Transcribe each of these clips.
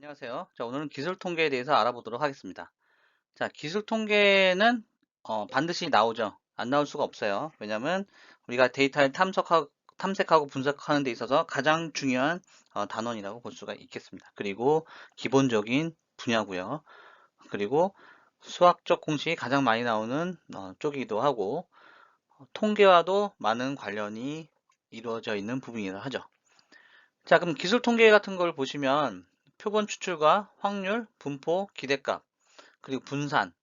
안녕하세요. 자, 오늘은 기술 통계에 대해서 알아보도록 하겠습니다. 자, 기술 통계는 반드시 나오죠. 안 나올 수가 없어요. 왜냐하면 우리가 데이터를 탐색하고 분석하는 데 있어서 가장 중요한 단원이라고 볼 수가 있겠습니다. 그리고 기본적인 분야고요. 그리고 수학적 공식이 가장 많이 나오는 쪽이기도 하고 통계와도 많은 관련이 이루어져 있는 부분이라 하죠. 자, 그럼 기술 통계 같은 걸 보시면 표본 추출과 확률, 분포, 기대값, 그리고 분산,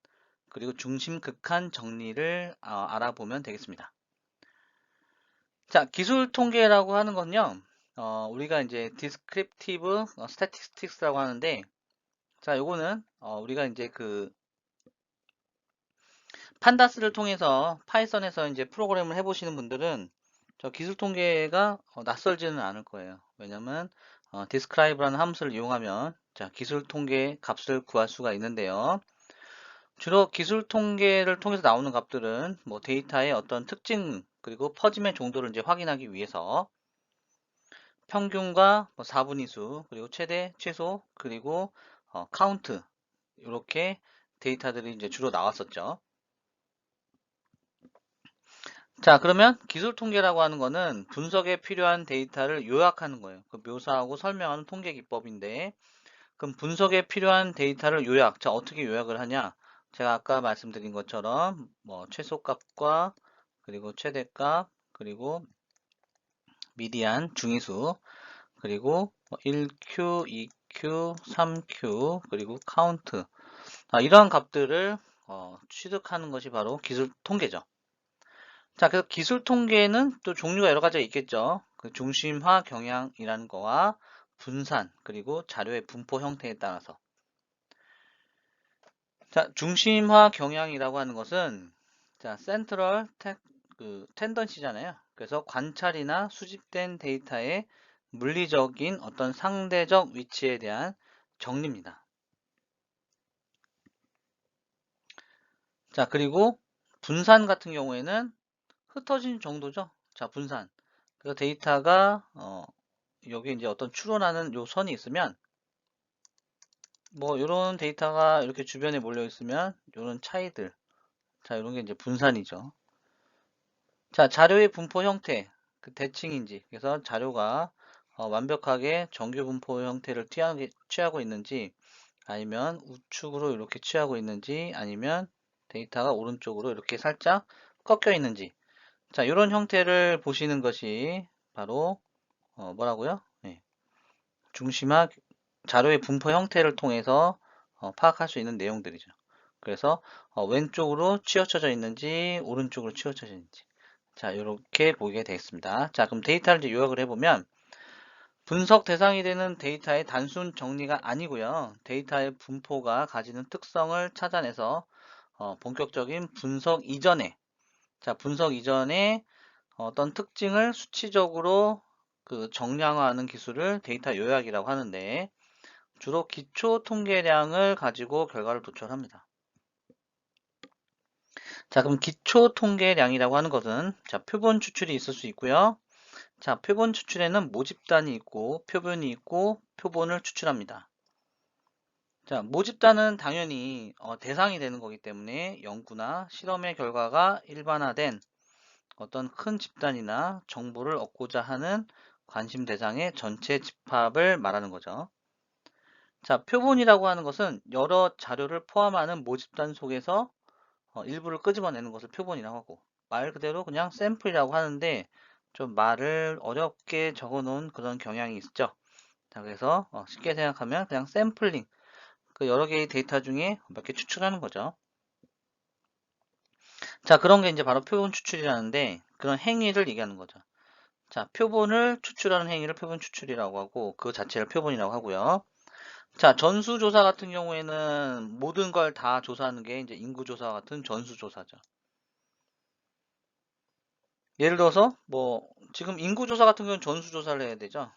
그리고 중심 극한 정리를 알아보면 되겠습니다. 자, 기술 통계라고 하는 건요, 우리가 이제 descriptive statistics라고 하는데, 자, 요거는 우리가 이제 그 판다스를 통해서 파이썬에서 이제 프로그램을 해보시는 분들은 저 기술 통계가 낯설지는 않을 거예요. 왜냐면 describe라는 함수를 이용하면 자, 기술 통계 값을 구할 수가 있는데요. 주로 기술 통계를 통해서 나오는 값들은 뭐 데이터의 어떤 특징 그리고 퍼짐의 정도를 이제 확인하기 위해서 평균과 뭐 4분위수 그리고 최대, 최소 그리고 카운트 이렇게 데이터들이 이제 주로 나왔었죠. 자, 그러면 기술 통계라고 하는 거는 분석에 필요한 데이터를 요약하는 거예요. 그 묘사하고 설명하는 통계 기법인데, 그럼 분석에 필요한 데이터를 요약. 자, 어떻게 요약을 하냐? 제가 아까 말씀드린 것처럼 뭐 최소값과 그리고 최대값, 그리고 미디안, 중위수, 그리고 1Q, 2Q, 3Q, 그리고 카운트. 이러한 값들을 취득하는 것이 바로 기술 통계죠. 자, 그래서 기술 통계는 또 종류가 여러 가지가 있겠죠. 그 중심화 경향이라는 거와 분산, 그리고 자료의 분포 형태에 따라서. 자, 중심화 경향이라고 하는 것은 자, 센트럴 텐던시잖아요. 그래서 관찰이나 수집된 데이터의 물리적인 어떤 상대적 위치에 대한 정리입니다. 자, 그리고 분산 같은 경우에는 흩어진 정도죠. 자, 분산. 그래서 데이터가 여기 이제 어떤 추론하는 요 선이 있으면 뭐 이런 데이터가 이렇게 주변에 몰려 있으면 이런 차이들 자 이런 게 이제 분산이죠. 자, 자료의 분포 형태 그 대칭인지 그래서 자료가 완벽하게 정규 분포 형태를 취하고 있는지 아니면 우측으로 이렇게 취하고 있는지 아니면 데이터가 오른쪽으로 이렇게 살짝 꺾여 있는지 자 이런 형태를 보시는 것이 바로 뭐라고요? 네. 중심화 자료의 분포 형태를 통해서 파악할 수 있는 내용들이죠. 그래서 왼쪽으로 치우쳐져 있는지 오른쪽으로 치우쳐져 있는지 자 이렇게 보게 되겠습니다. 자 그럼 데이터를 이제 요약을 해보면 분석 대상이 되는 데이터의 단순 정리가 아니고요. 데이터의 분포가 가지는 특성을 찾아내서 본격적인 분석 이전에 자 분석 이전에 어떤 특징을 수치적으로 그 정량화하는 기술을 데이터 요약이라고 하는데 주로 기초 통계량을 가지고 결과를 도출합니다. 자, 그럼 기초 통계량이라고 하는 것은 자, 표본 추출이 있을 수 있고요. 자, 표본 추출에는 모집단이 있고 표본이 있고 표본을 추출합니다. 자, 모집단은 당연히 대상이 되는 거기 때문에 연구나 실험의 결과가 일반화된 어떤 큰 집단이나 정보를 얻고자 하는 관심 대상의 전체 집합을 말하는 거죠. 자, 표본이라고 하는 것은 여러 자료를 포함하는 모집단 속에서 일부를 끄집어내는 것을 표본이라고 하고 말 그대로 그냥 샘플이라고 하는데 좀 말을 어렵게 적어 놓은 그런 경향이 있죠. 자, 그래서 쉽게 생각하면 그냥 샘플링 그 여러 개의 데이터 중에 몇 개 추출하는 거죠. 자, 그런 게 이제 바로 표본 추출이라는데 그런 행위를 얘기하는 거죠. 자, 표본을 추출하는 행위를 표본 추출이라고 하고 그 자체를 표본이라고 하고요. 자, 전수조사 같은 경우에는 모든 걸 다 조사하는 게 이제 인구조사 같은 전수조사죠. 예를 들어서 뭐 지금 인구조사 같은 경우는 전수조사를 해야 되죠.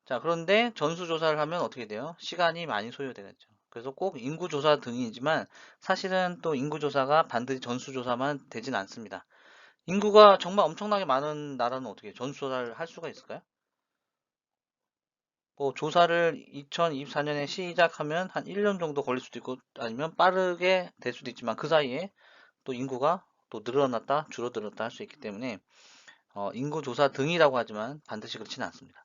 자, 그런데 전수조사를 하면 어떻게 돼요? 시간이 많이 소요되겠죠. 그래서 꼭 인구조사 등이지만 사실은 또 인구조사가 반드시 전수조사만 되진 않습니다. 인구가 정말 엄청나게 많은 나라는 어떻게 전수조사를 할 수가 있을까요? 뭐 조사를 2024년에 시작하면 한 1년 정도 걸릴 수도 있고 아니면 빠르게 될 수도 있지만 그 사이에 또 인구가 또 늘어났다 줄어들었다 할 수 있기 때문에 인구 조사 등이라고 하지만 반드시 그렇지는 않습니다.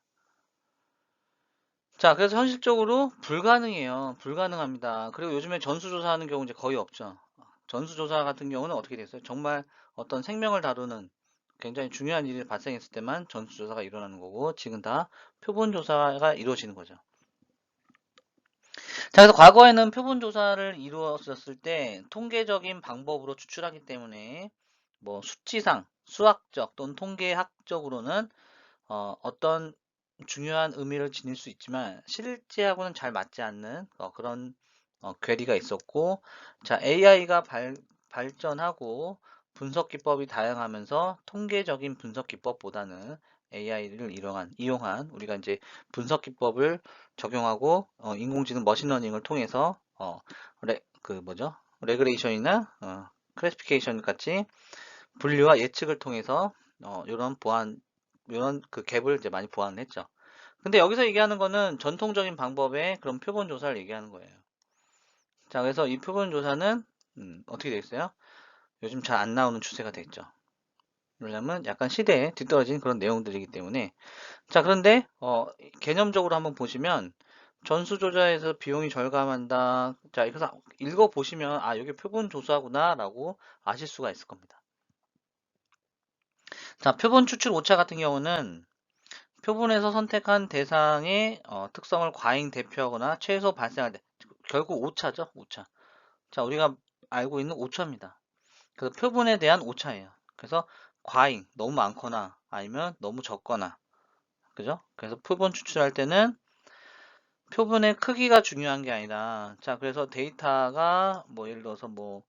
자, 그래서 현실적으로 불가능해요. 불가능합니다. 그리고 요즘에 전수조사하는 경우 이제 거의 없죠. 전수조사 같은 경우는 어떻게 됐어요? 정말 어떤 생명을 다루는 굉장히 중요한 일이 발생했을 때만 전수조사가 일어나는 거고, 지금 다 표본조사가 이루어지는 거죠. 자, 그래서 과거에는 표본조사를 이루었을 때 통계적인 방법으로 추출하기 때문에 뭐 수치상, 수학적 또는 통계학적으로는 어떤 중요한 의미를 지닐 수 있지만 실제하고는 잘 맞지 않는 그런 괴리가 있었고, 자, AI가 발전하고 분석 기법이 다양하면서 통계적인 분석 기법보다는 AI를 이용한 우리가 이제 분석 기법을 적용하고 인공지능 머신러닝을 통해서 그 뭐죠? 레그레이션이나 클래시피케이션 같이 분류와 예측을 통해서 이런 이런 그 갭을 이제 많이 보완을 했죠. 근데 여기서 얘기하는 거는 전통적인 방법의 그런 표본 조사를 얘기하는 거예요. 자, 그래서 이 표본 조사는 어떻게 되겠어요? 요즘 잘 안 나오는 추세가 됐죠. 왜냐면 약간 시대에 뒤떨어진 그런 내용들이기 때문에. 자, 그런데 개념적으로 한번 보시면 전수조사에서 비용이 절감한다. 자, 그래서 읽어 보시면 아, 이게 표본 조사구나라고 아실 수가 있을 겁니다. 자, 표본 추출 오차 같은 경우는 표본에서 선택한 대상의 특성을 과잉 대표하거나 최소 발생할 때 결국 오차죠, 오차. 자, 우리가 알고 있는 오차입니다. 그래서 표본에 대한 오차예요. 그래서 과잉, 너무 많거나 아니면 너무 적거나, 그죠? 그래서 표본 추출할 때는 표본의 크기가 중요한 게 아니라, 자, 그래서 데이터가 뭐 예를 들어서 뭐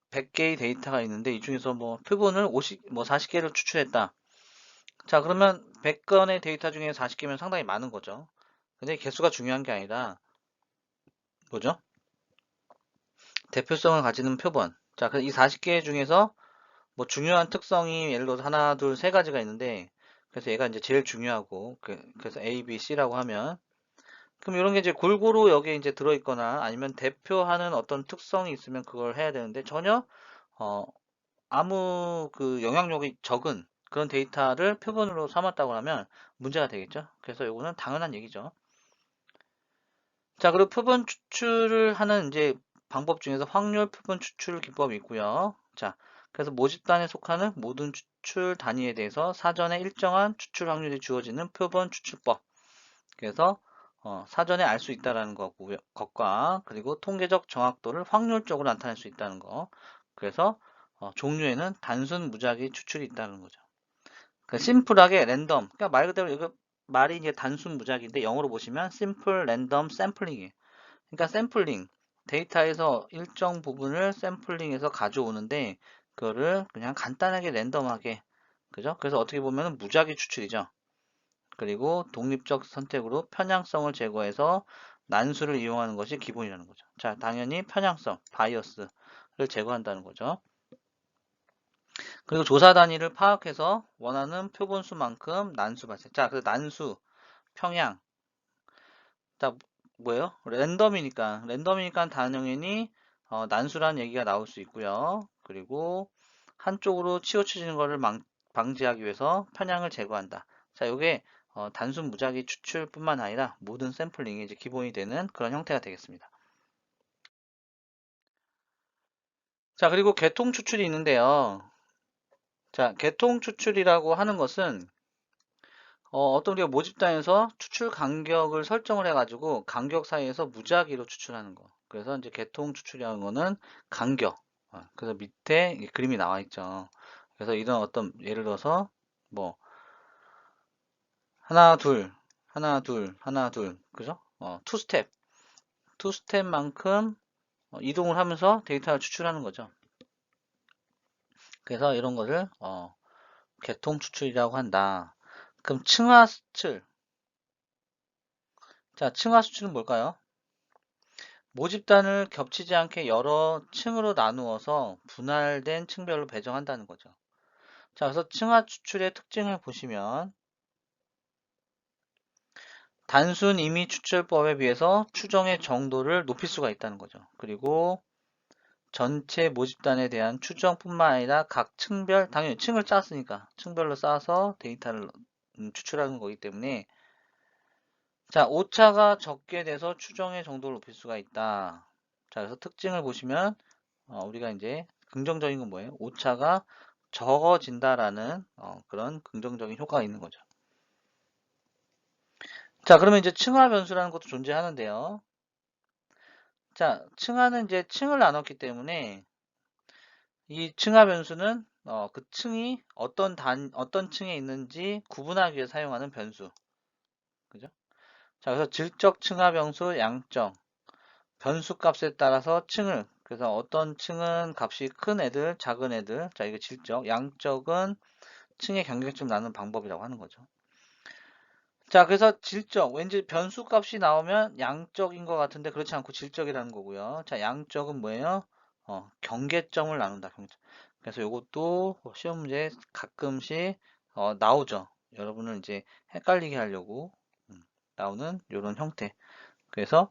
100개의 데이터가 있는데 이 중에서 뭐 표본을 40개를 추출했다. 자, 그러면 100건의 데이터 중에 40개면 상당히 많은 거죠. 근데 개수가 중요한 게 아니라 뭐죠? 대표성을 가지는 표본. 자, 그래서 이 40개 중에서 뭐 중요한 특성이 예를 들어서 하나, 둘, 세 가지가 있는데 그래서 얘가 이제 제일 중요하고 그래서 A, B, C라고 하면 그럼 이런 게 이제 골고루 여기에 이제 들어있거나 아니면 대표하는 어떤 특성이 있으면 그걸 해야 되는데 전혀 어, 아무 그 영향력이 적은 그런 데이터를 표본으로 삼았다고 하면 문제가 되겠죠. 그래서 이거는 당연한 얘기죠. 자, 그리고 표본 추출을 하는 이제 방법 중에서 확률 표본 추출 기법이 있고요. 자, 그래서 모집단에 속하는 모든 추출 단위에 대해서 사전에 일정한 추출 확률이 주어지는 표본 추출법. 그래서 사전에 알 수 있다라는 것과 그리고 통계적 정확도를 확률적으로 나타낼 수 있다는 거. 그래서 종류에는 단순 무작위 추출이 있다는 거죠. 그 심플하게 랜덤. 그러니까 말 그대로 이거 말이 이제 단순 무작위인데 영어로 보시면 심플 랜덤 샘플링이에요. 그러니까 샘플링, 데이터에서 일정 부분을 샘플링해서 가져오는데 그거를 그냥 간단하게 랜덤하게, 그죠? 그래서 어떻게 보면 무작위 추출이죠. 그리고 독립적 선택으로 편향성을 제거해서 난수를 이용하는 것이 기본이라는 거죠. 자, 당연히 편향성, 바이어스를 제거한다는 거죠. 그리고 조사 단위를 파악해서 원하는 표본수만큼 난수 발생. 자, 그래서 난수, 평양, 자, 뭐예요? 랜덤이니까 당연히 난수란 얘기가 나올 수 있고요. 그리고 한쪽으로 치우쳐지는 것을 방지하기 위해서 편향을 제거한다. 자, 이게 단순 무작위 추출뿐만 아니라 모든 샘플링이 이제 기본이 되는 그런 형태가 되겠습니다. 자, 그리고 개통 추출이 있는데요. 자, 개통 추출이라고 하는 것은 어떤 우리가 모집단에서 추출 간격을 설정을 해가지고 간격 사이에서 무작위로 추출하는 거. 그래서 이제 개통 추출이라는 거는 간격. 그래서 밑에 그림이 나와 있죠. 그래서 이런 어떤 예를 들어서 뭐 하나 둘 하나 둘 하나 둘 그죠? 투 스텝만큼 이동을 하면서 데이터를 추출하는 거죠. 그래서 이런 것을 개통 추출이라고 한다. 그럼 층화 수출. 자, 층화 수출은 뭘까요? 모집단을 겹치지 않게 여러 층으로 나누어서 분할된 층별로 배정한다는 거죠. 자, 그래서 층화 추출의 특징을 보시면 단순 임의 추출법에 비해서 추정의 정도를 높일 수가 있다는 거죠. 그리고 전체 모집단에 대한 추정뿐만 아니라 각 층별, 당연히 층을 짰으니까 층별로 쌓아서 데이터를 추출하는 거기 때문에, 자, 오차가 적게 돼서 추정의 정도를 높일 수가 있다. 자, 그래서 특징을 보시면 우리가 이제 긍정적인 건 뭐예요? 오차가 적어진다라는 그런 긍정적인 효과가 있는 거죠. 자, 그러면 이제 층화 변수라는 것도 존재하는데요. 자, 층화는 이제 층을 나눴기 때문에 이 층화 변수는 그 층이 어떤 층에 있는지 구분하기 위해 사용하는 변수. 그죠? 자, 그래서 질적 층화 변수, 양적 변수 값에 따라서 층을, 그래서 어떤 층은 값이 큰 애들, 작은 애들, 자, 이거 질적, 양적은 층의 간격점 나누는 방법이라고 하는 거죠. 자, 그래서 질적, 왠지 변수 값이 나오면 양적인 것 같은데 그렇지 않고 질적이라는 거고요. 자, 양적은 뭐예요? 경계점을 나눈다. 그래서 이것도 시험 문제 가끔씩 나오죠. 여러분을 이제 헷갈리게 하려고 나오는 이런 형태. 그래서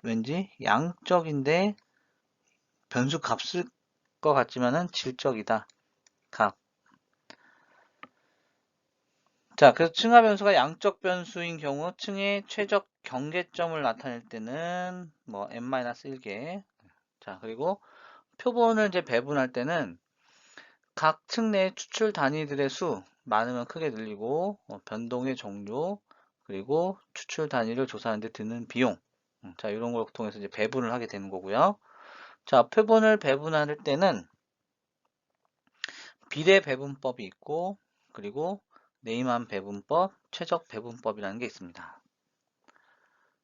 왠지 양적인데 변수 값일 것 같지만은 질적이다. 값. 자, 그래서 층하 변수가 양적 변수인 경우 층의 최적 경계점을 나타낼 때는 뭐 n-1개. 자, 그리고 표본을 이제 배분할 때는 각 층 내 추출 단위들의 수 많으면 크게 늘리고 변동의 종류 그리고 추출 단위를 조사하는 데 드는 비용. 자, 이런 걸 통해서 이제 배분을 하게 되는 거고요. 자, 표본을 배분할 때는 비례 배분법이 있고 그리고 네이만 배분법, 최적 배분법이라는 게 있습니다.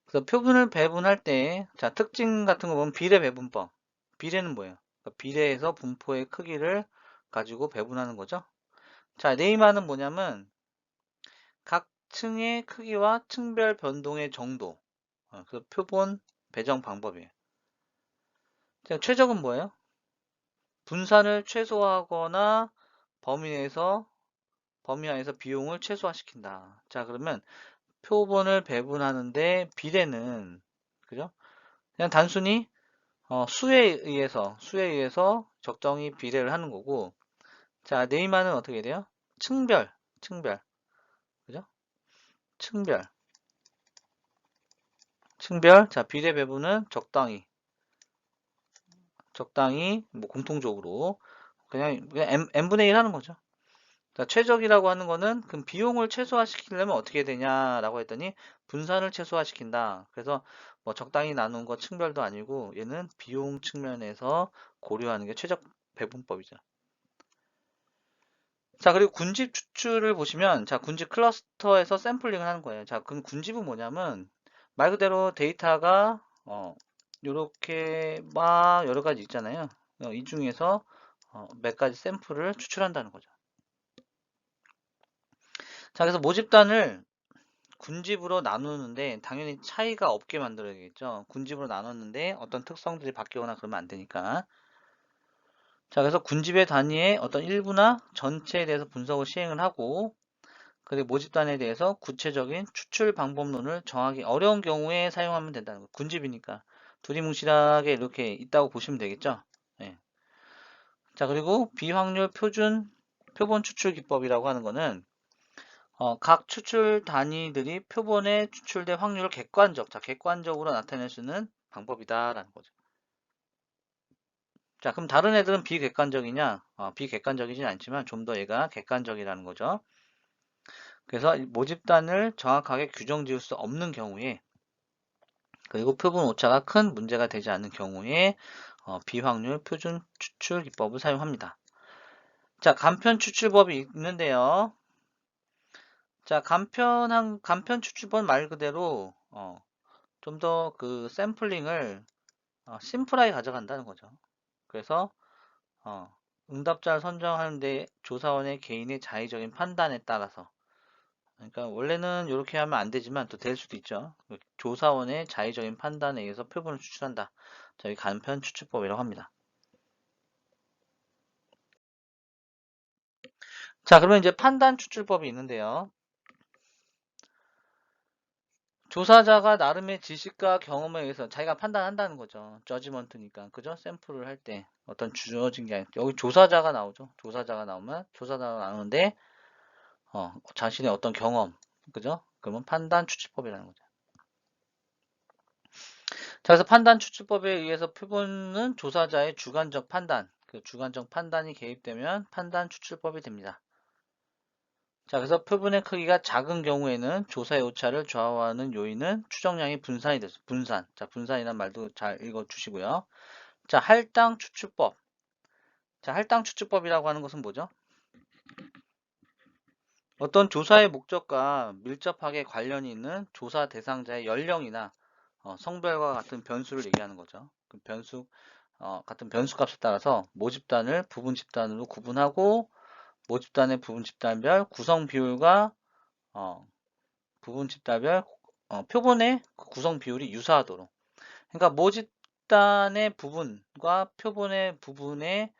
그래서 표본을 배분할 때, 자, 특징 같은 거 보면 비례 배분법. 비례는 뭐예요? 그러니까 비례해서 분포의 크기를 가지고 배분하는 거죠. 자, 네이마는 뭐냐면 각 층의 크기와 층별 변동의 정도. 그 표본 배정 방법이에요. 자, 최적은 뭐예요? 분산을 최소화하거나 범위 안에서 비용을 최소화시킨다. 자, 그러면 표본을 배분하는데 비례는 그죠? 그냥 단순히 수에 의해서 적정히 비례를 하는 거고, 자, 네이마는 어떻게 돼요? 층별, 그죠? 층별, 자, 비례 배분은 적당히, 뭐, 공통적으로, 그냥 n분의 1 하는 거죠. 자, 최적이라고 하는 거는 그럼 비용을 최소화시키려면 어떻게 되냐라고 했더니 분산을 최소화시킨다. 그래서 뭐 적당히 나눈 거 층별도 아니고 얘는 비용 측면에서 고려하는 게 최적 배분법이죠. 자, 그리고 군집 추출을 보시면, 자, 군집 클러스터에서 샘플링을 하는 거예요. 자, 그럼 군집은 뭐냐면, 말 그대로 데이터가, 요렇게 막 여러 가지 있잖아요. 이 중에서 몇 가지 샘플을 추출한다는 거죠. 자, 그래서 모집단을 군집으로 나누는데, 당연히 차이가 없게 만들어야겠죠. 군집으로 나눴는데, 어떤 특성들이 바뀌거나 그러면 안 되니까. 자, 그래서 군집의 단위의 어떤 일부나 전체에 대해서 분석을 시행을 하고, 그리고 모집단에 대해서 구체적인 추출 방법론을 정하기 어려운 경우에 사용하면 된다는 거예요. 군집이니까 두리뭉실하게 이렇게 있다고 보시면 되겠죠. 예. 자, 그리고 비확률 표본 추출 기법이라고 하는 거는 각 추출 단위들이 표본에 추출된 확률을 객관적으로 나타낼 수 있는 방법이다라는 거죠. 자, 그럼 다른 애들은 비객관적이냐? 비객관적이진 않지만 좀 더 얘가 객관적이라는 거죠. 그래서 모집단을 정확하게 규정 지을 수 없는 경우에 그리고 표본 오차가 큰 문제가 되지 않는 경우에 비확률 표준 추출 기법을 사용합니다. 자, 간편 추출법이 있는데요. 자, 간편 추출법 말 그대로 좀 더 그 샘플링을 심플하게 가져간다는 거죠. 그래서 응답자를 선정하는데 조사원의 개인의 자의적인 판단에 따라서, 그러니까 원래는 이렇게 하면 안 되지만 또 될 수도 있죠. 조사원의 자의적인 판단에 의해서 표본을 추출한다. 저희 간편 추출법이라고 합니다. 자, 그러면 이제 판단 추출법이 있는데요. 조사자가 나름의 지식과 경험에 의해서 자기가 판단한다는 거죠. 저지먼트니까. 그죠? 샘플을 할 때 어떤 주어진 게 아니라 여기 조사자가 나오죠. 조사자가 나오면 조사자가 나오는데 자신의 어떤 경험, 그죠? 그러면 판단 추측법이라는 거죠. 자, 그래서 판단 추측법에 의해서 표본은 조사자의 주관적 판단, 그 주관적 판단이 개입되면 판단 추측법이 됩니다. 자, 그래서 표본의 크기가 작은 경우에는 조사의 오차를 좌우하는 요인은 추정량의 분산이 됐어요. 분산. 자, 분산이란 말도 잘 읽어 주시고요. 자, 할당 추측법. 자, 할당 추측법이라고 하는 것은 뭐죠? 어떤 조사의 목적과 밀접하게 관련이 있는 조사 대상자의 연령이나 성별과 같은 변수를 얘기하는 거죠. 그 변수, 같은 변수 값에 따라서 모집단을 부분 집단으로 구분하고 모집단의 부분 집단별 구성 비율과 부분 집단별 표본의 구성 비율이 유사하도록. 그러니까 모집단의 부분과 표본의 부분의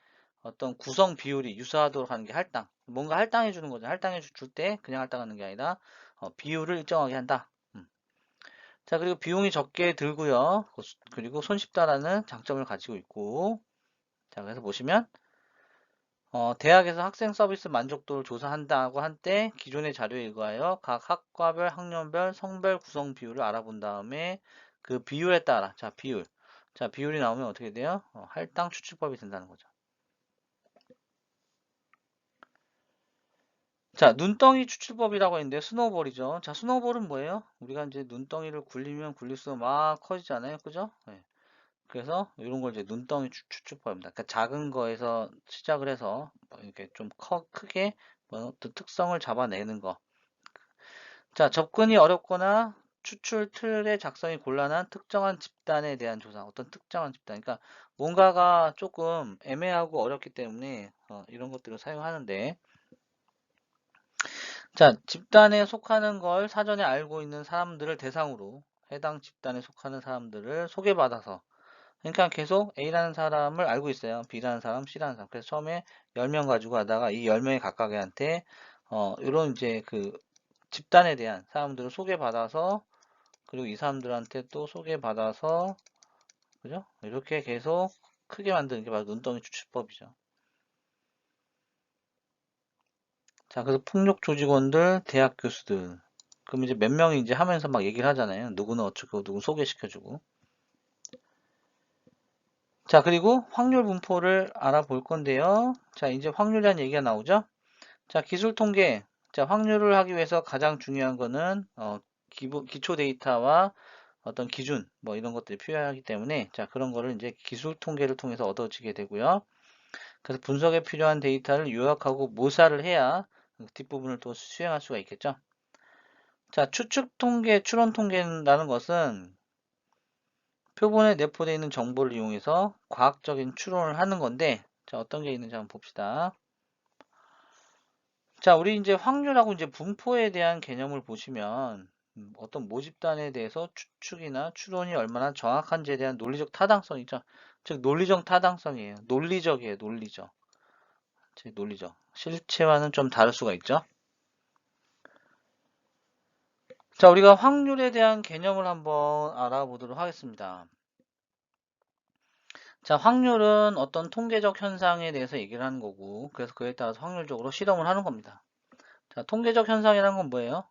어떤 구성 비율이 유사하도록 하는 게 할당. 뭔가 할당해 주는 거죠. 할당해 줄 때 그냥 할당하는 게 아니라 비율을 일정하게 한다. 자, 그리고 비용이 적게 들고요. 그리고 손쉽다라는 장점을 가지고 있고. 자, 그래서 보시면 대학에서 학생 서비스 만족도를 조사한다고 한 때 기존의 자료에 의거하여 각 학과별, 학년별, 성별 구성 비율을 알아본 다음에 그 비율에 따라 자, 비율. 자, 비율이 나오면 어떻게 돼요? 할당 추측법이 된다는 거죠. 자, 눈덩이 추출법이라고 했는데 스노우볼이죠. 자, 스노우볼은 뭐예요? 우리가 이제 눈덩이를 굴리면 굴릴수록 막 커지잖아요. 그죠? 네. 그래서 이런 걸 이제 눈덩이 추출법입니다. 그러니까 작은 거에서 시작을 해서 이렇게 좀 크게 어떤 특성을 잡아내는 거. 자, 접근이 어렵거나 추출 틀의 작성이 곤란한 특정한 집단에 대한 조사. 어떤 특정한 집단. 그러니까 뭔가가 조금 애매하고 어렵기 때문에 이런 것들을 사용하는데 자, 집단에 속하는 걸 사전에 알고 있는 사람들을 대상으로 해당 집단에 속하는 사람들을 소개받아서 그러니까 계속 A라는 사람을 알고 있어요. B라는 사람, C라는 사람. 그래서 처음에 10명 가지고 하다가 이 10명의 각각한테 이런 이제 그 집단에 대한 사람들을 소개받아서 그리고 이 사람들한테 또 소개받아서 그죠? 이렇게 계속 크게 만드는 게 바로 눈덩이 추출법이죠. 자, 그래서 폭력 조직원들, 대학 교수들. 그럼 이제 몇 명이 이제 하면서 막 얘기를 하잖아요. 누구는 어쩌고, 누구 소개시켜주고. 자, 그리고 확률 분포를 알아볼 건데요. 자, 이제 확률이라는 얘기가 나오죠. 자, 기술 통계. 자, 확률을 하기 위해서 가장 중요한 거는, 기초 데이터와 어떤 기준, 뭐 이런 것들이 필요하기 때문에, 자, 그런 거를 이제 기술 통계를 통해서 얻어지게 되고요. 그래서 분석에 필요한 데이터를 요약하고 모사를 해야 뒷부분을 또 수행할 수가 있겠죠. 자, 추측 통계, 추론 통계라는 것은 표본에 내포되어 있는 정보를 이용해서 과학적인 추론을 하는 건데, 자, 어떤 게 있는지 한번 봅시다. 자, 우리 이제 확률하고 이제 분포에 대한 개념을 보시면, 어떤 모집단에 대해서 추측이나 추론이 얼마나 정확한지에 대한 논리적 타당성이죠. 즉, 논리적 타당성이에요. 논리적이에요, 논리적. 즉, 논리적. 실체와는 좀 다를 수가 있죠. 자, 우리가 확률에 대한 개념을 한번 알아보도록 하겠습니다. 자, 확률은 어떤 통계적 현상에 대해서 얘기를 하는 거고, 그래서 그에 따라서 확률적으로 실험을 하는 겁니다. 자, 통계적 현상이라는 건 뭐예요?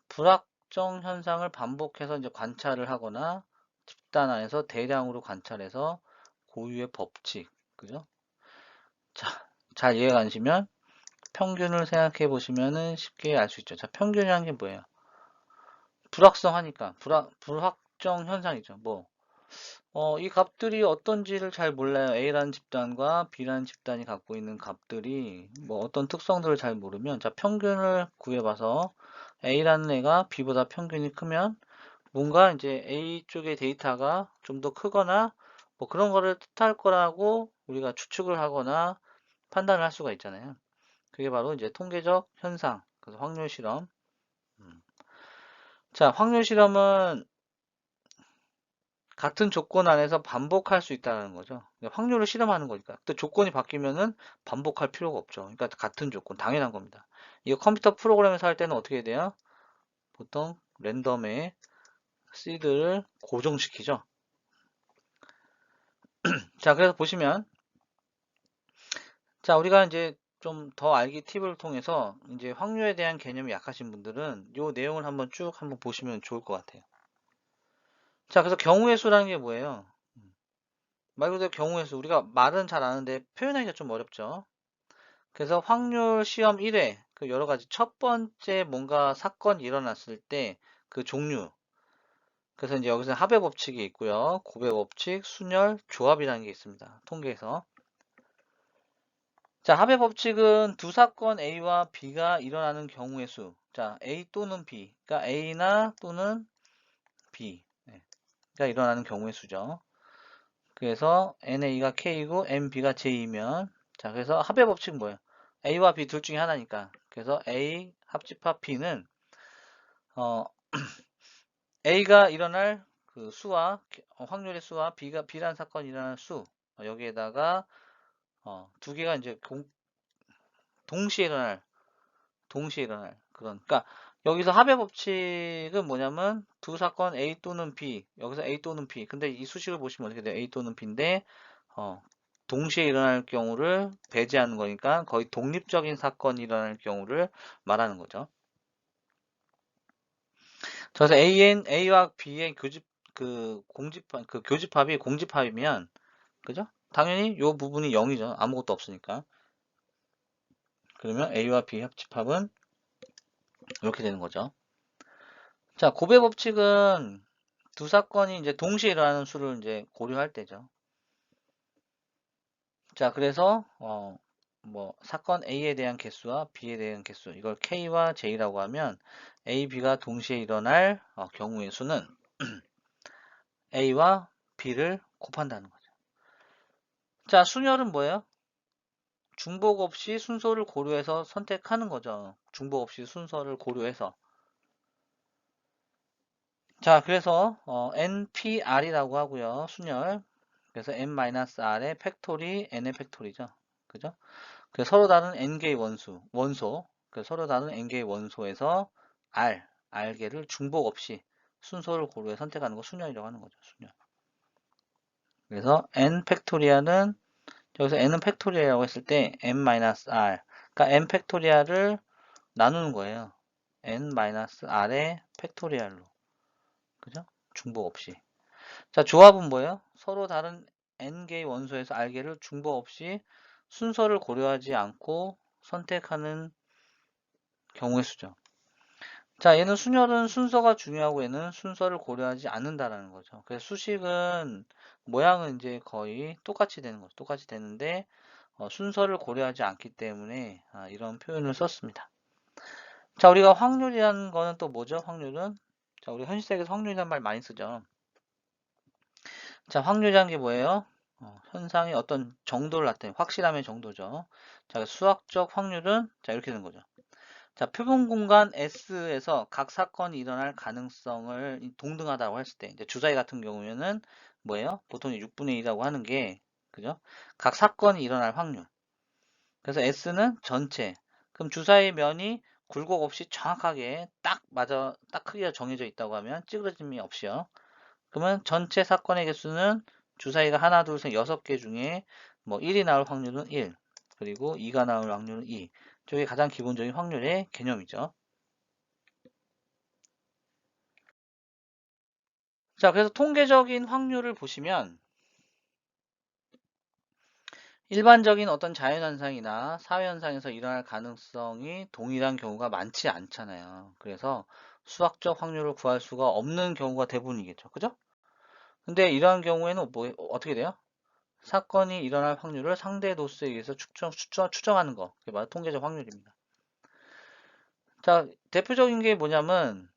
불확정 현상을 반복해서 이제 관찰을 하거나 집단 안에서 대량으로 관찰해서 고유의 법칙, 그죠? 자, 잘 이해가 안 되시면 평균을 생각해 보시면은 쉽게 알 수 있죠. 자, 평균이라는 게 뭐예요? 불확성하니까, 불확정 현상이죠. 뭐, 이 값들이 어떤지를 잘 몰라요. A라는 집단과 B라는 집단이 갖고 있는 값들이 뭐 어떤 특성들을 잘 모르면 자 평균을 구해봐서 A라는 애가 B보다 평균이 크면 뭔가 이제 A 쪽의 데이터가 좀 더 크거나 뭐 그런 거를 뜻할 거라고 우리가 추측을 하거나 판단을 할 수가 있잖아요. 그게 바로 이제 통계적 현상, 그래서 확률 실험. 음. 자, 확률 실험은 같은 조건 안에서 반복할 수 있다는 거죠. 그러니까 확률을 실험하는 거니까. 또 조건이 바뀌면은 반복할 필요가 없죠. 그러니까 같은 조건, 당연한 겁니다. 이거 컴퓨터 프로그램에서 할 때는 어떻게 돼요? 보통 랜덤에 시드를 고정시키죠. 자, 그래서 보시면, 자, 우리가 이제 좀 더 알기 팁을 통해서 이제 확률에 대한 개념이 약하신 분들은 요 내용을 한번 보시면 좋을 것 같아요. 자, 그래서 경우의 수라는 게 뭐예요? 말 그대로 경우의 수. 우리가 말은 잘 아는데 표현하기가 좀 어렵죠. 그래서 확률 시험 1회, 그 여러 가지 첫 번째 뭔가 사건이 일어났을 때 그 종류. 그래서 이제 여기서 합의 법칙이 있고요. 고배 법칙, 순열, 조합이라는 게 있습니다. 통계에서. 자, 합의 법칙은 두 사건 A와 B가 일어나는 경우의 수. 자, A 또는 B. 그러니까 A나 또는 B가 일어나는 경우의 수죠. 그래서 NA가 K이고 NB가 J이면, 자, 그래서 합의 법칙은 뭐예요? A와 B 둘 중에 하나니까. 그래서 A 합집합 B는 A가 일어날 그 수와 확률의 수와 B라는 사건이 일어날 수, 여기에다가 두 개가 이제 동시에 일어날 그런. 그러니까 여기서 합의 법칙은 뭐냐면 두 사건 A 또는 B, 여기서 A 또는 B. 근데 이 수식을 보시면 어떻게 돼요? A 또는 B인데 어, 동시에 일어날 경우를 배제하는 거니까 거의 독립적인 사건이 일어날 경우를 말하는 거죠. 그래서 A와 B의 교집합이 공집합이면, 그죠? 당연히 이 부분이 0이죠. 아무것도 없으니까. 그러면 A와 B 합집합은 이렇게 되는 거죠. 자, 고배 법칙은 두 사건이 이제 동시에 일어나는 수를 이제 고려할 때죠. 자, 그래서 뭐 사건 A에 대한 개수와 B에 대한 개수, 이걸 K와 J라고 하면 A, B가 동시에 일어날 경우의 수는 A와 B를 곱한다는 거죠. 자, 순열은 뭐예요? 중복 없이 순서를 고려해서 선택하는 거죠. 중복 없이 순서를 고려해서. 자, 그래서 NPR이라고 하고요. 순열. 그래서 N-R의 팩토리, N의 팩토리죠. 그죠? 그래서 서로 다른 N개의 원소. 그래서 서로 다른 N개의 원소에서 R개를 중복 없이 순서를 고려해 선택하는 거 순열이라고 하는 거죠. 순열. 그래서 N 팩토리아는, 여기서 N은 팩토리아라고 했을 때 N-R. 그러니까 N 팩토리아를 나누는 거예요. N-R의 팩토리알로. 그죠? 중복 없이. 자, 조합은 뭐예요? 서로 다른 n개의 원소에서 r개를 중복 없이 순서를 고려하지 않고 선택하는 경우의 수죠. 자, 얘는 순열은 순서가 중요하고 얘는 순서를 고려하지 않는다라는 거죠. 그래서 수식은 모양은 이제 거의 똑같이 되는 거죠. 똑같이 되는데 순서를 고려하지 않기 때문에 이런 표현을 썼습니다. 자, 우리가 확률이라는 거는 또 뭐죠? 확률은, 자, 우리 현실세계에서 확률이라는 말 많이 쓰죠. 자, 확률이라는 게 뭐예요? 현상의 어떤 정도를 나타내는 확실함의 정도죠. 자, 수학적 확률은 자, 이렇게 되는 거죠. 자, 표본 공간 S에서 각 사건이 일어날 가능성을 동등하다고 했을 때, 이제 주사위 같은 경우에는 뭐예요? 보통 6분의 2라고 하는 게, 그죠? 각 사건이 일어날 확률. 그래서 S는 전체. 그럼 주사위 면이 굴곡 없이 정확하게 딱 크기가 정해져 있다고 하면 찌그러짐이 없이요. 그러면 전체 사건의 개수는 주사위가 하나, 둘, 셋, 6개 중에 뭐 1이 나올 확률은 1, 그리고 2가 나올 확률은 2. 저게 가장 기본적인 확률의 개념이죠. 자, 그래서 통계적인 확률을 보시면 일반적인 어떤 자연현상이나 사회현상에서 일어날 가능성이 동일한 경우가 많지 않잖아요. 그래서 수학적 확률을 구할 수가 없는 경우가 대부분이겠죠. 그죠? 근데 이러한 경우에는 어떻게 돼요? 사건이 일어날 확률을 상대 도수에 의해서 추정하는 거. 그게 바로 통계적 확률입니다. 자, 대표적인 게 뭐냐면,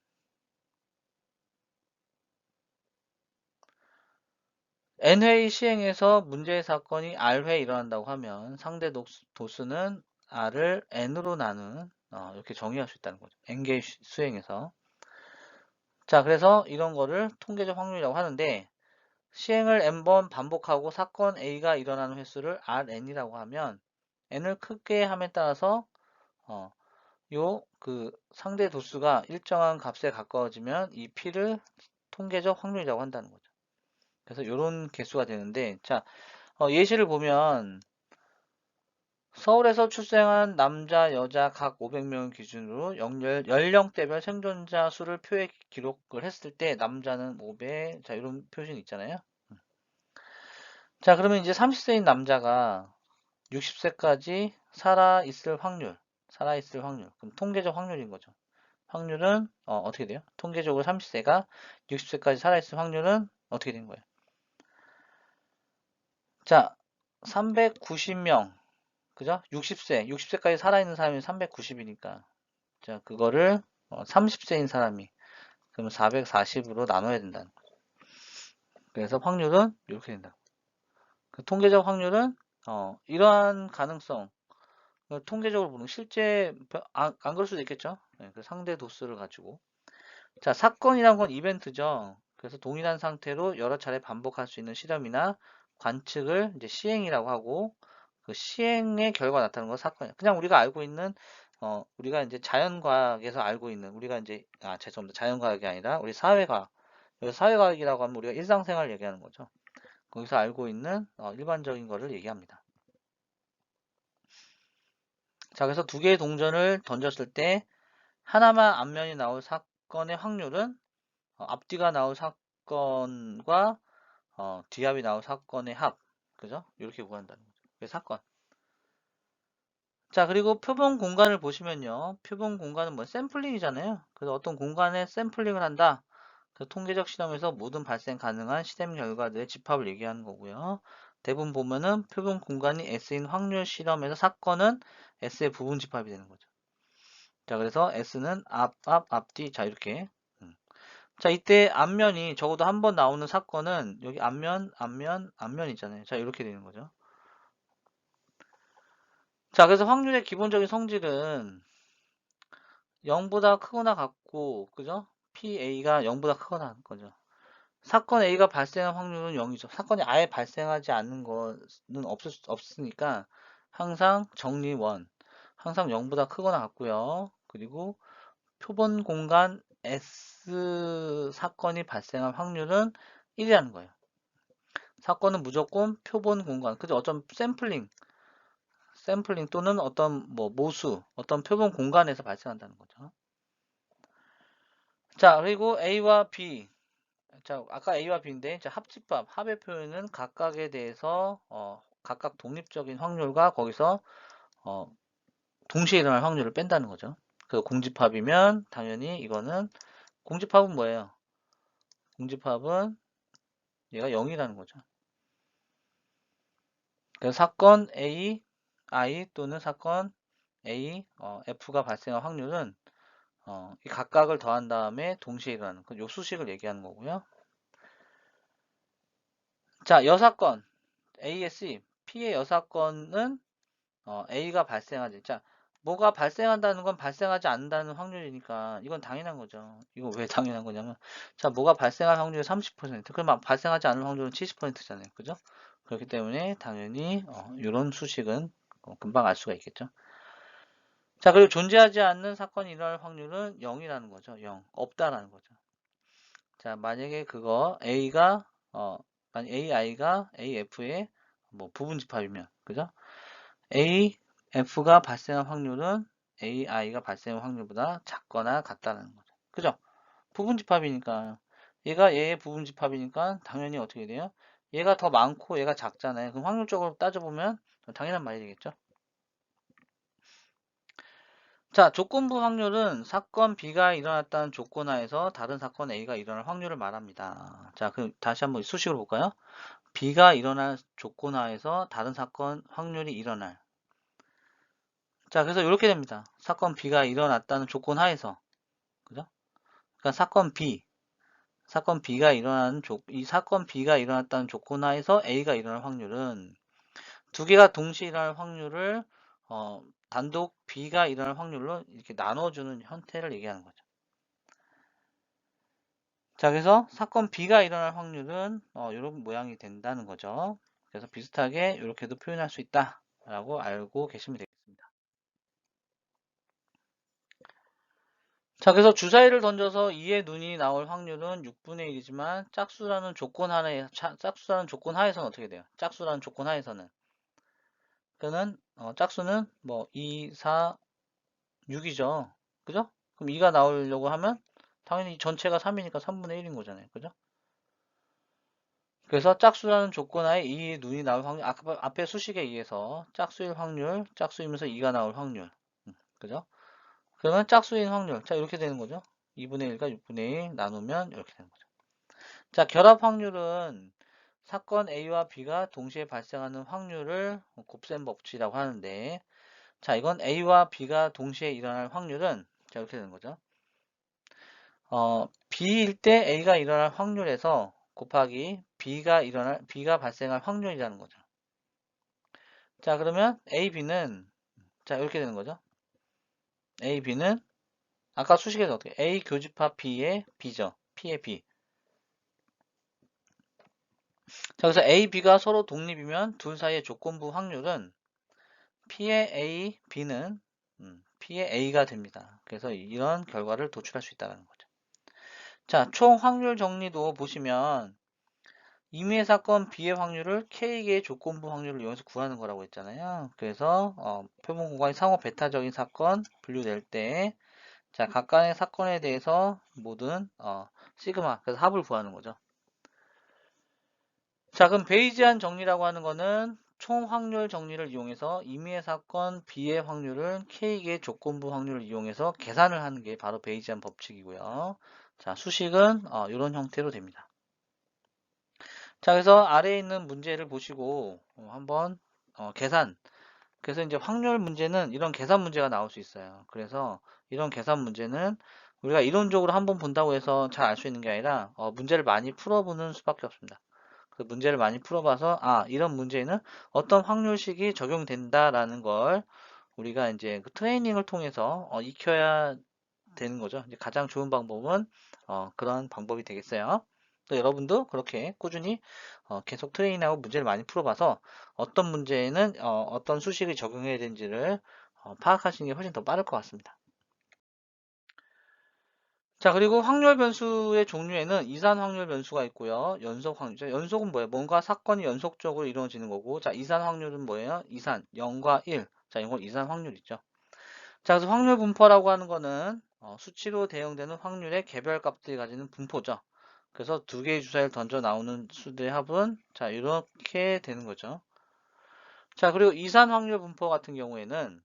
N회의 시행에서 문제의 사건이 R회 일어난다고 하면 상대 도수는 R을 N으로 나눈, 이렇게 정의할 수 있다는 거죠. N개의 수행에서. 자, 그래서 이런 거를 통계적 확률이라고 하는데, 시행을 N번 반복하고 사건 A가 일어나는 횟수를 Rn이라고 하면, N을 크게 함에 따라서, 상대 도수가 일정한 값에 가까워지면 이 P를 통계적 확률이라고 한다는 거죠. 그래서 이런 개수가 되는데, 자, 예시를 보면 서울에서 출생한 남자, 여자 각 500명 기준으로 연령대별 생존자 수를 표에 기록을 했을 때 남자는 500, 자 이런 표시는 있잖아요. 자, 그러면 이제 30세인 남자가 60세까지 살아있을 확률. 그럼 통계적 확률인 거죠. 확률은 어떻게 돼요? 통계적으로 30세가 60세까지 살아있을 확률은 어떻게 된 거예요? 자, 390명. 그죠? 60세까지 살아있는 사람이 390이니까. 자, 그거를 30세인 사람이 그러면 440으로 나눠야 된다는 거죠. 그래서 확률은 이렇게 된다. 그 통계적 확률은 이러한 가능성, 통계적으로 보는 실제 안 그럴 수도 있겠죠. 네, 그 상대 도수를 가지고. 자, 사건이란 건 이벤트죠. 그래서 동일한 상태로 여러 차례 반복할 수 있는 실험이나 관측을 이제 시행이라고 하고, 그 시행의 결과 나타나는 건 사건이에요. 그냥 우리가 알고 있는 우리가 이제 자연과학에서 알고 있는 우리가 이제 죄송합니다. 자연과학이 아니라 우리 사회과학. 여기서 사회과학이라고 하면 우리가 일상생활 얘기하는 거죠. 거기서 알고 있는 일반적인 거를 얘기합니다. 자, 그래서 두 개의 동전을 던졌을 때 하나만 앞면이 나올 사건의 확률은 앞뒤가 나올 사건과 뒤합이 나올 사건의 합, 그죠? 이렇게 구한다는 거죠. 그게 사건. 자, 그리고 표본 공간을 보시면요. 표본 공간은 뭐 샘플링이잖아요. 그래서 어떤 공간에 샘플링을 한다. 그 통계적 실험에서 모든 발생 가능한 실험 결과들의 집합을 얘기하는 거고요. 대부분 보면은 표본 공간이 S인 확률 실험에서 사건은 S의 부분 집합이 되는 거죠. 자, 그래서 S는 앞뒤. 자, 이렇게. 자, 이때 앞면이 적어도 한 번 나오는 사건은 여기 앞면이잖아요. 자, 이렇게 되는 거죠. 자, 그래서 확률의 기본적인 성질은 0보다 크거나 같고, 그죠? PA가 0보다 크거나 같은 거죠. 사건 A가 발생할 확률은 0이죠. 사건이 아예 발생하지 않는 거는 없으니까 항상 정리원, 항상 0보다 크거나 같고요. 그리고 표본 공간 S 사건이 발생할 확률은 1이라는 거예요. 사건은 무조건 표본 공간, 그죠? 어떤 샘플링 또는 어떤 뭐 모수, 어떤 표본 공간에서 발생한다는 거죠. 자, 그리고 A와 B. 자, 아까 A와 B인데, 자, 합집합, 합의 표현은 각각에 대해서, 각각 독립적인 확률과 거기서, 동시에 일어날 확률을 뺀다는 거죠. 그 공집합이면, 당연히 이거는, 공집합은 뭐예요? 공집합은 얘가 0이라는 거죠. 그래서 사건 A, I 또는 사건 A, F가 발생할 확률은 이 각각을 더한 다음에 동시에 일어나는 요 수식을 얘기하는 거고요. 자, 여사건 ASE P의 여사건은 A가 발생하지. 자, 뭐가 발생한다는 건 발생하지 않는다는 확률이니까 이건 당연한 거죠. 이거 왜 당연한 거냐면 자, 뭐가 발생할 확률이 30%, 그럼 발생하지 않을 확률은 70%잖아요. 그죠? 그렇기 때문에 당연히 이런 수식은 금방 알 수가 있겠죠. 자, 그리고 존재하지 않는 사건이 일어날 확률은 0이라는 거죠. 0. 없다라는 거죠. 자, 만약에 그거 A가 만약 AI가 AF의 뭐 부분 집합이면 그죠? AF가 발생할 확률은 AI가 발생할 확률보다 작거나 같다는 거죠. 그죠? 부분 집합이니까 얘가 얘의 부분 집합이니까 당연히 어떻게 돼요? 얘가 더 많고 얘가 작잖아요. 그럼 확률적으로 따져보면 당연한 말이 되겠죠? 자, 조건부 확률은 사건 B가 일어났다는 조건 하에서 다른 사건 A가 일어날 확률을 말합니다. 자, 그럼 다시 한번 수식으로 볼까요? B가 일어날 조건 하에서 다른 사건 확률이 일어날. 자, 그래서 이렇게 됩니다. 사건 B가 일어났다는 조건 하에서. 그죠? 그러니까 사건 B가 이 사건 B가 일어났다는 조건 하에서 A가 일어날 확률은 두 개가 동시에 일어날 확률을 단독 B가 일어날 확률로 이렇게 나눠주는 형태를 얘기하는 거죠. 자, 그래서 사건 B가 일어날 확률은 이런 모양이 된다는 거죠. 그래서 비슷하게 이렇게도 표현할 수 있다라고 알고 계시면 되겠습니다. 자, 그래서 주사위를 던져서 2의 눈이 나올 확률은 6분의 1이지만 짝수라는 조건 하에 짝수라는 조건 하에서는 어떻게 돼요? 짝수라는 조건 하에서는 그는 짝수는 뭐 2, 4, 6이죠. 그죠? 그럼 2가 나오려고 하면 당연히 전체가 3이니까 3분의 1인 거잖아요. 그죠? 그래서 짝수라는 조건 하에 2의 눈이 나올 확률, 앞에 수식에 의해서 짝수일 확률, 짝수이면서 2가 나올 확률. 그죠? 그러면 짝수인 확률. 자, 이렇게 되는 거죠. 2분의 1과 6분의 1 나누면 이렇게 되는 거죠. 자, 결합 확률은 사건 A와 B가 동시에 발생하는 확률을 곱셈 법칙이라고 하는데, 자, 이건 A와 B가 동시에 일어날 확률은, 자, 이렇게 되는 거죠. B일 때 A가 일어날 확률에서 곱하기 B가 발생할 확률이라는 거죠. 자, 그러면 A, B는, 자, 이렇게 되는 거죠. A, B는, 아까 수식에서 어떻게, A 교집합 B의 B죠. P의 B. 자, 그래서 A, B가 서로 독립이면 둘 사이의 조건부 확률은 P의 A, B는 P의 A가 됩니다. 그래서 이런 결과를 도출할 수 있다는 거죠. 자, 총 확률 정리도 보시면 임의의 사건 B의 확률을 K개의 조건부 확률을 이용해서 구하는 거라고 했잖아요. 그래서 표본 공간이 상호 베타적인 사건 분류될 때 자, 각각의 사건에 대해서 모든 시그마, 그래서 합을 구하는 거죠. 자, 그럼 베이지안 정리라고 하는 거는 총 확률 정리를 이용해서 임의의 사건 B의 확률을 K개의 조건부 확률을 이용해서 계산을 하는 게 바로 베이지안 법칙이고요. 자, 수식은 이런 형태로 됩니다. 자, 그래서 아래에 있는 문제를 보시고 한번 계산. 그래서 이제 확률 문제는 이런 계산 문제가 나올 수 있어요. 그래서 이런 계산 문제는 우리가 이론적으로 한번 본다고 해서 잘 알 수 있는 게 아니라 문제를 많이 풀어보는 수밖에 없습니다. 그 문제를 많이 풀어봐서 이런 문제는 어떤 확률식이 적용된다라는 걸 우리가 이제 그 트레이닝을 통해서 익혀야 되는 거죠. 이제 가장 좋은 방법은 그런 방법이 되겠어요. 또 여러분도 그렇게 꾸준히 계속 트레이닝하고 문제를 많이 풀어봐서 어떤 문제에는 어떤 수식을 적용해야 되는지를 파악하시는 게 훨씬 더 빠를 것 같습니다. 자, 그리고 확률 변수의 종류에는 이산 확률 변수가 있고요. 연속 확률. 연속은 뭐예요? 뭔가 사건이 연속적으로 이루어지는 거고. 자, 이산 확률은 뭐예요? 이산, 0과 1. 자, 이건 이산 확률이죠. 자, 그래서 확률 분포라고 하는 거는 수치로 대응되는 확률의 개별 값들이 가지는 분포죠. 그래서 두 개의 주사위를 던져 나오는 수들의 합은 자, 이렇게 되는 거죠. 자, 그리고 이산 확률 분포 같은 경우에는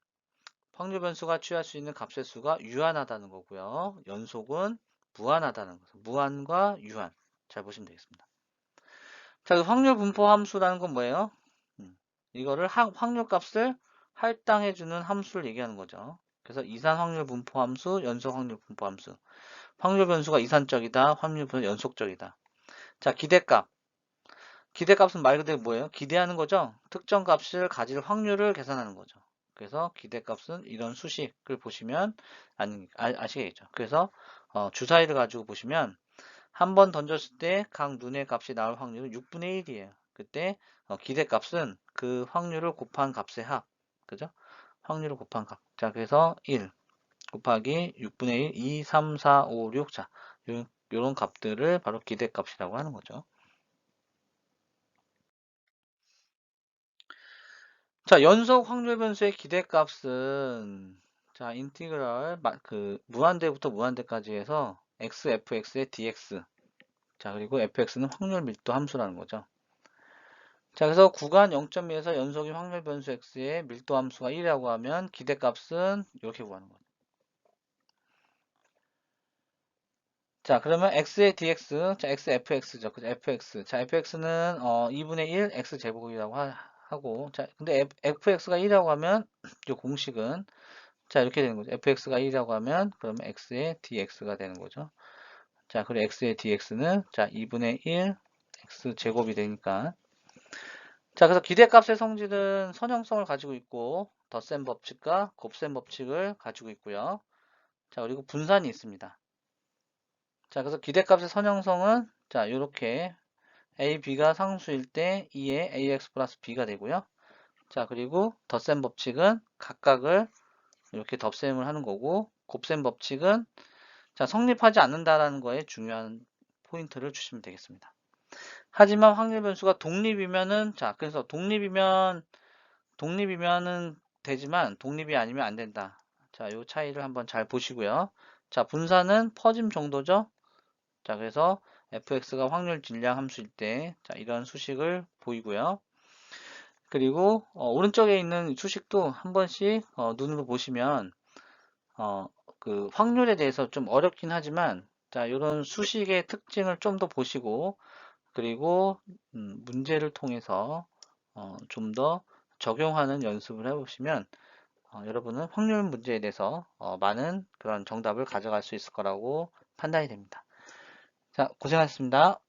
확률 변수가 취할 수 있는 값의 수가 유한하다는 거고요. 연속은 무한하다는 거죠. 무한과 유한. 잘 보시면 되겠습니다. 자, 그 확률 분포 함수라는 건 뭐예요? 이거를 확률 값을 할당해주는 함수를 얘기하는 거죠. 그래서 이산 확률 분포 함수, 연속 확률 분포 함수. 확률 변수가 이산적이다, 확률 변수 연속적이다. 자, 기대값. 기대값은 말 그대로 뭐예요? 기대하는 거죠? 특정 값을 가질 확률을 계산하는 거죠. 그래서 기대값은 이런 수식을 보시면 아시겠죠. 그래서 주사위를 가지고 보시면 한 번 던졌을 때 각 눈의 값이 나올 확률은 6분의 1이에요. 그때 기대값은 그 확률을 곱한 값의 합. 그죠? 확률을 곱한 값. 자, 그래서 1 곱하기 6분의 1, 2, 3, 4, 5, 6. 자, 요런 값들을 바로 기대값이라고 하는 거죠. 자, 연속 확률 변수의 기대값은 자, 인티그럴 무한대부터 무한대까지 해서 fx의 dx. 자, 그리고 fx는 확률 밀도 함수라는 거죠. 자, 그래서 구간 0.2에서 연속인 확률 변수 x의 밀도 함수가 1이라고 하면 기대값은 이렇게 구하는 거죠. 자, 그러면 x의 dx, 자, x fx죠. 그죠? fx. 자, fx는 2분의 1 x 제곱이라고 하고, 자, 근데 fx가 1이라고 하면 이 공식은 자, 이렇게 되는 거죠. fx가 1이라고 하면 그러면 x의 dx가 되는 거죠. 자, 그리고 x의 dx는 자, 2분의 1 x 제곱이 되니까 자, 그래서 기대값의 성질은 선형성을 가지고 있고 덧셈 법칙과 곱셈 법칙을 가지고 있고요. 자, 그리고 분산이 있습니다. 자, 그래서 기대값의 선형성은 자, 이렇게 a, b가 상수일 때 2의 ax 플러스 b가 되고요. 자, 그리고 덧셈 법칙은 각각을 이렇게 덧셈을 하는 거고 곱셈 법칙은 자, 성립하지 않는다라는 거에 중요한 포인트를 주시면 되겠습니다. 하지만 확률 변수가 독립이면은, 자, 그래서 독립이면은 되지만 독립이 아니면 안 된다. 자, 요 차이를 한번 잘 보시고요. 자, 분산은 퍼짐 정도죠. 자, 그래서 fx가 확률 질량 함수일 때, 자, 이런 수식을 보이고요. 그리고 오른쪽에 있는 수식도 한 번씩 눈으로 보시면 그 확률에 대해서 좀 어렵긴 하지만, 자, 이런 수식의 특징을 좀 더 보시고, 그리고 문제를 통해서 좀 더 적용하는 연습을 해보시면 여러분은 확률 문제에 대해서 많은 그런 정답을 가져갈 수 있을 거라고 판단이 됩니다. 자, 고생하셨습니다.